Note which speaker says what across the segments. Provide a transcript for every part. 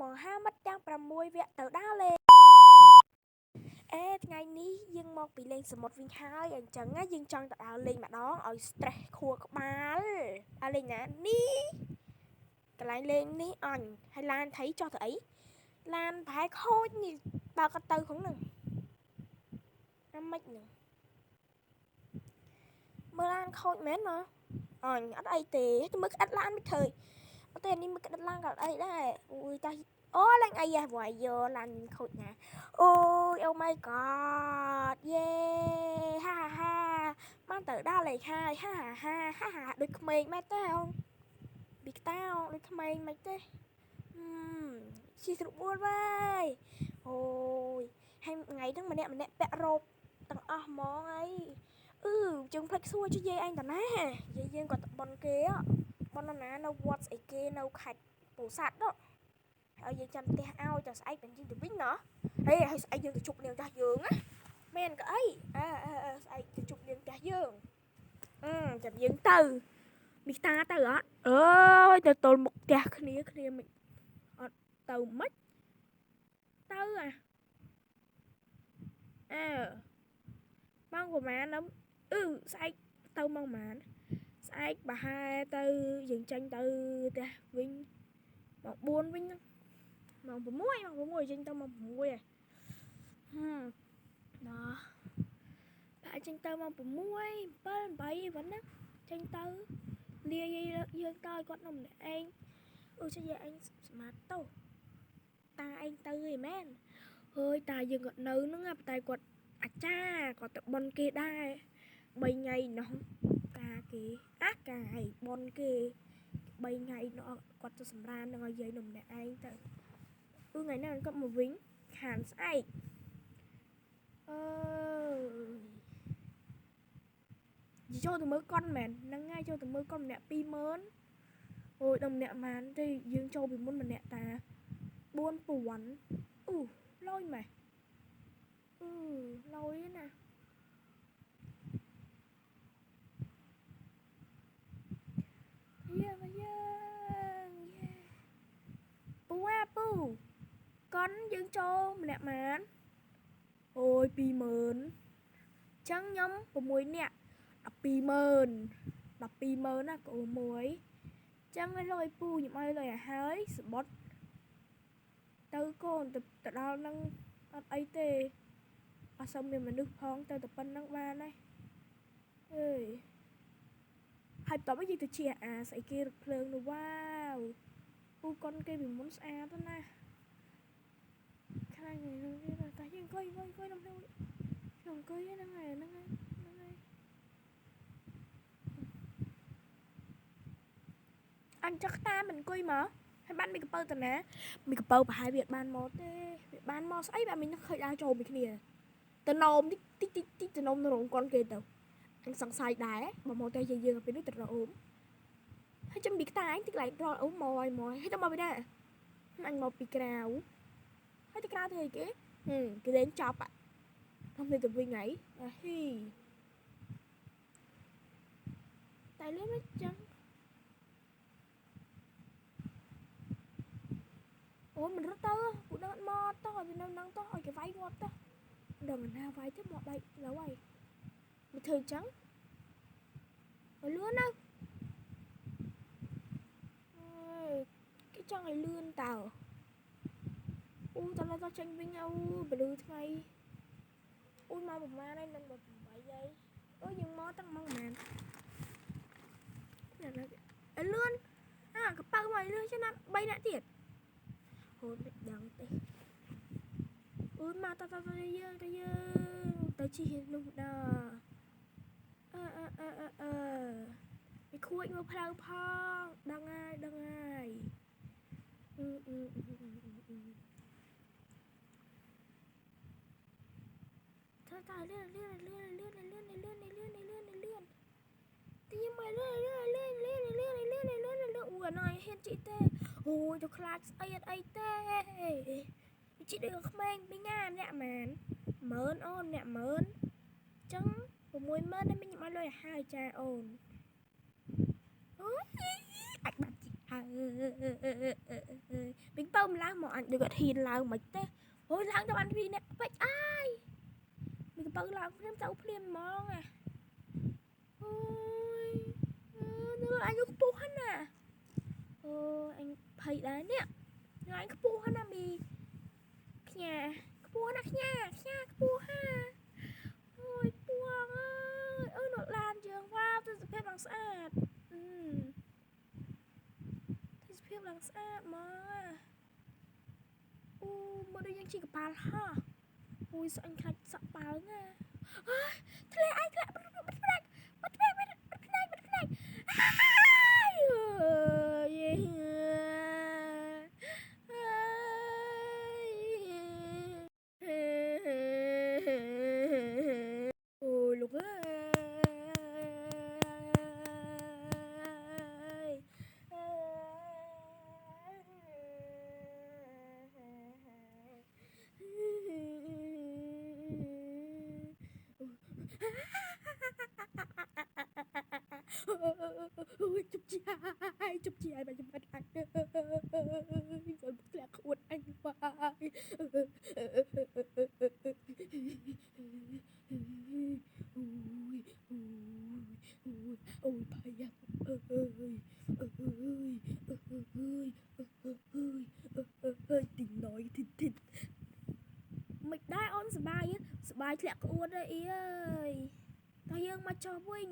Speaker 1: មកហាមិត្តទាំង6វគ្គទៅដើរលេងថ្ងៃនេះយើងមកពីលេងសមុទ្រវិញហើយអញ្ចឹងយើងចង់ទៅដើរលេងម្ដងឲ្យ stress ខួរក្បាលដើរលេងណានេះកន្លែងលេងនេះអញហើយឡានថៃចុះទៅអីឡានប្រហែលខូចនេះបើក៏ទៅក្នុងហ្នឹងអាម៉េចហ្នឹងមើលឡានខូចមែនណាអញអត់អីទេទៅមើលក្តាត់ឡានមិនឃើញអត់ទេនេះមើលក្តាត់ឡានក៏អីដែរអូយតាអូឡើងអីហ៎វាយយោឡានខូចណាអូយអូ my god យេហាហាបានទៅដល់លេខហើយហាហាដូចក្មេងមែនទេអូនពីតាដូចក្មេងមិនទេជីស្រួលវិញអូយហើយថ្ងៃហ្នឹងម្នាក់ពាក់រ៉ូបទាំងអស់ហ្មងអីជើងផ្លិចសួរជួយយាយអញតាណាយាយយើងគាត់បនគេបនណានៅវត្តស្អីគេនៅខេត្តពោធិ៍សាត់ហ្នឹងហើយយើងចាំផ្ទះឲ្យតែស្អែកបញ្ចេញទៅវិញណាហេហើយស្អែកយើងទៅជប់នាងចាស់យើងណាមែនក៏អីស្អែកទៅជប់នាងចាស់យើងចាំយើងទៅមីតាទៅអត់អើយទៅទល់មុខផ្ទះគ្នាមិនអត់ទៅមិនទៅម៉ោងប្រហែលស្អែកទៅម៉ោងប្រហែលស្អែកប្រហែលទៅយើងចាញ់ទៅផ្ទះវិញម៉ោង4វិញហ្នឹងម៉ោង6ចេញទៅម៉ោង6ហ៎ណោះតែចេញទៅម៉ោង6 7 8វិញណាចេញទៅលាយាយយើងទៅឲ្យគាត់នៅម្នាក់ឯងចាយាយអញស្មាតទៅតាឯងទៅហីមែនហើយតាយើងគាត់នៅហ្នឹងតែគាត់អាចារ្យគាត់ទៅបន់គេដែរ3ថ្ងៃនោះតាគេកាយបន់គេ3ថ្ងៃនោះគាត់ទៅសម្រាននឹងឲ្យយាយនៅម្នាក់ឯងទៅថ្ងៃនេះគាត់មកវិញខានស្អែកចូលទៅមើលកុនមែនហ្នឹងហើយចូលទៅមើលកុនម្នាក់ 20000អូយដល់ម្នាក់ម៉ានទេយើងចូលពីមុនម្នាក់តា 4000លុយម៉េះលុយណាពូកុនយើងចូលម្នាក់ម៉ានអូយ 20000ចឹងខ្ញុំ6នាក់ 120,000ណាកូនមួយចឹងឲ្យលុយពូខ្ញុំឲ្យលុយឲ្យហើយសបុតទៅកូនទៅដល់នឹងអត់អីទេអត់សូវមានមនុស្សផងទៅតែប៉ុណ្្នឹងបានហើយហើយតបយើងទៅជាស្អីគេរថភ្លើងនោះវ៉ាវពូកុនគេពីមុនស្អាតណាស់ខ្លាំងហ្នឹងតែយើងអង្គុយក្នុងហ្នឹងអង្គុយហ្នឹងហើយអញចឹកតាមិនអង្គុយមកហើយបានមីកប៉ៅតាណាមីកប៉ៅប្រហែលវាបានមកទេវាបានមកស្អីបែបមីនឹងឃើញដើរចូលមួយគ្នាទៅណោមតិចទៅណោមរងកុនគេទៅអញសង្ស័យដែរបើមកតែយើងពេលនេះទៅរអូមហើយចាំមីកតាអញទីកន្លែងរអូមមកហើយទៅមកពីណាអញមកពីក្រៅហើយទៅក្រៅទៅអីគេគេលេងចប់ខ្ញុំទៅវិញថ្ងៃហ៊ីតែលេងមិនចឹងអូមិនរត់ទៅពូដើរមកទៅឲ្យវានៅនឹងទៅឲ្យគេវាយងាប់ទៅដឹងណាវាយទៅមកបែកលើហើយមិនធ្វើចឹងឲ្យលឿនណាគេចង់ឲ្យលឿនតើតើចេញវិញបលឺថ្ងៃមកប្រហែលហើយនឹង8ហើយយើងមកតាំងម៉ោងប្រហែលឲ្យលឿនកប៉ៅមកលឿនចឹងណា3នាក់ទៀតហូតមិនដឹងទេមកតយើងទៅជីនោះដល់វាខួចមកផ្លូវផងដឹងហើយតើលឿនទីមកលឿនអណៃហ៊ានជីទេអូយទៅខ្លាចស្អីអត់អីទេជីដូចក្មេងមីងាម្នាក់ម៉ាន10000អូនម្នាក់10000ចឹង60000តែមីខ្ញុំឲ្យលុយឲ្យហើយចាអូនអូយអាចបាត់ជី mình bông lang mà anh được hiền lang mấy té ôi lang tao ăn vì nè vậy ai mình bông lang phim tao phim mong à ôi nữa anh có bố hắn à anh thấy đấy nè nữa anh có bố hắn à mì nhà bố hắn à nhà bố ha ôi buông ơi nó lan trường wow tôi sẽ phép bằng sạch tôi sẽ phép bằng sạch mà mà đâyยังchỉ cái bàn ha ôi sao anh khai sợ bàn nha thế anh lại bật này ôi lúc ơi ôi chụp chị ai mà chụp mặt anh rồi bút là khuôn anh vai ôi bài em ơi tình nói thịt mình đã onสบายធ្លាក់ក្អួតអីអើយតើយើងមកចុះវិញ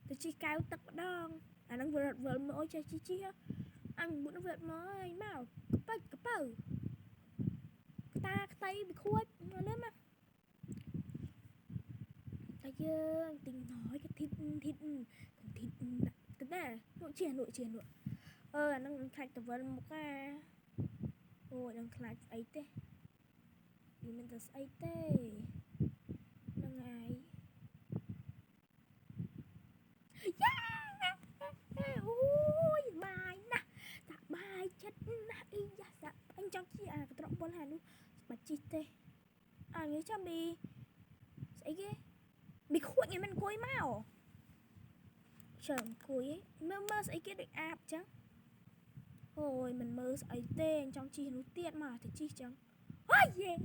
Speaker 1: ទៅជីកៅទឹកម្ដងអានឹងវិលមកចេះជីអញមុនវិលមកអីមកកប៉ៅតាខ្ទៃbị khuất lên mà ta dương tình nói cái thịt cái này nội triển năng khai tập vấn một cái ôi năng khai ấy thế vì mình thật ấy thế năng ai ôi bài nè dạ bài chết nè dạ anh trong chị à cái trọng bốn hàn luôn mà chị tê à nhớ cho mì ấy ghê mì khuất như mình cối mau trời cối ấy mơ ấy kia được áp chẳng ôi mình mơ ấy tên trong chị nó tiện mà thì chị chẳng ôi yeah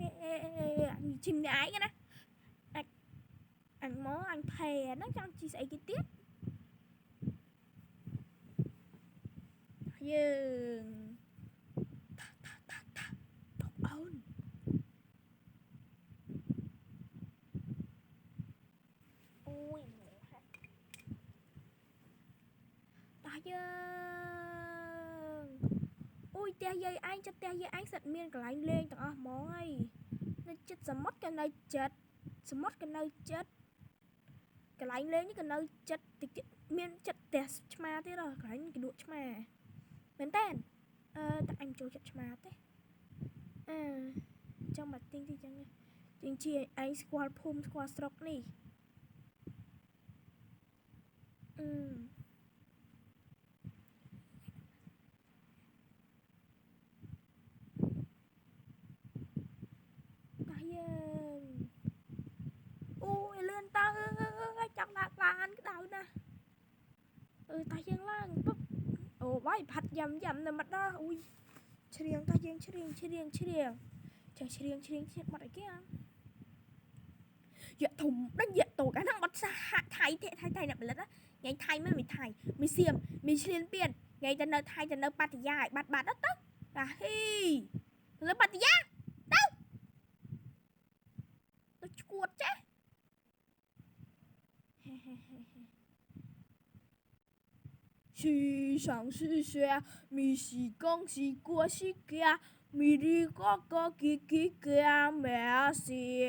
Speaker 1: anh chim gái cái nè anh mó anh thè nó trong chị sẽ cái tiết dương bọc ôn ôi ta dương ôi te dây anh cho te dây anh sạch miên cả anh lên tao mỏi nó chết sầm mất cái nơi chết sầm mất cái nơi chết cái anh lên những cái nơi chết thì miên chết te chma thế rồi cái anh cái đuổi chma bên tên tại anh trôi chết chma thế trong mặt tinh thì chẳng chính chị anh squat pum squat stroke này ôi lên ta chẳng là anh cái đầu nè ta dương là bài phạt dầm nè mặt đó ui chirieng ta dương chirieng chết mặt cái ăn dạ thùng đánh dạ tổ cái thằng bắt xa thay nè mình á ngày thay mới mình thay mình xiêm mình xuyên tiền ngày ta nơi thay ta nơi bát dài bát đó tức là hi nơi bát giá đâu tôi chuột chứ xì sẵn xì xe mì xì con xì cua xì kia mì đi có kia mẹ xì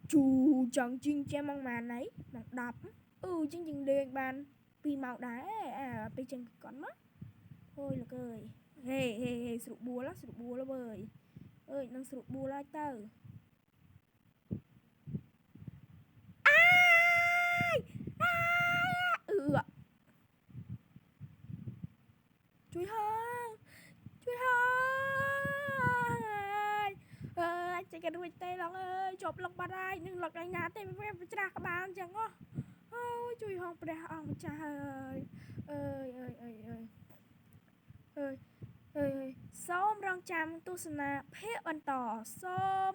Speaker 1: chú chẳng chinh che mong màn ấy mong đập chinh lên bàn vì màu đá bây chân con mắt thôi là cười hề sụp bùa lá bơi ơi năng sụp bùa lá tờ chui hơn chạy cái đuôi tê lòng ơi chộp lòng bà đây nhưng lọc đánh ná tê với ra các bạn chẳng có ôi chui hông bà ông trời ơi អើយអើយសូមរងចាំទស្សនាភាគបន្តសូម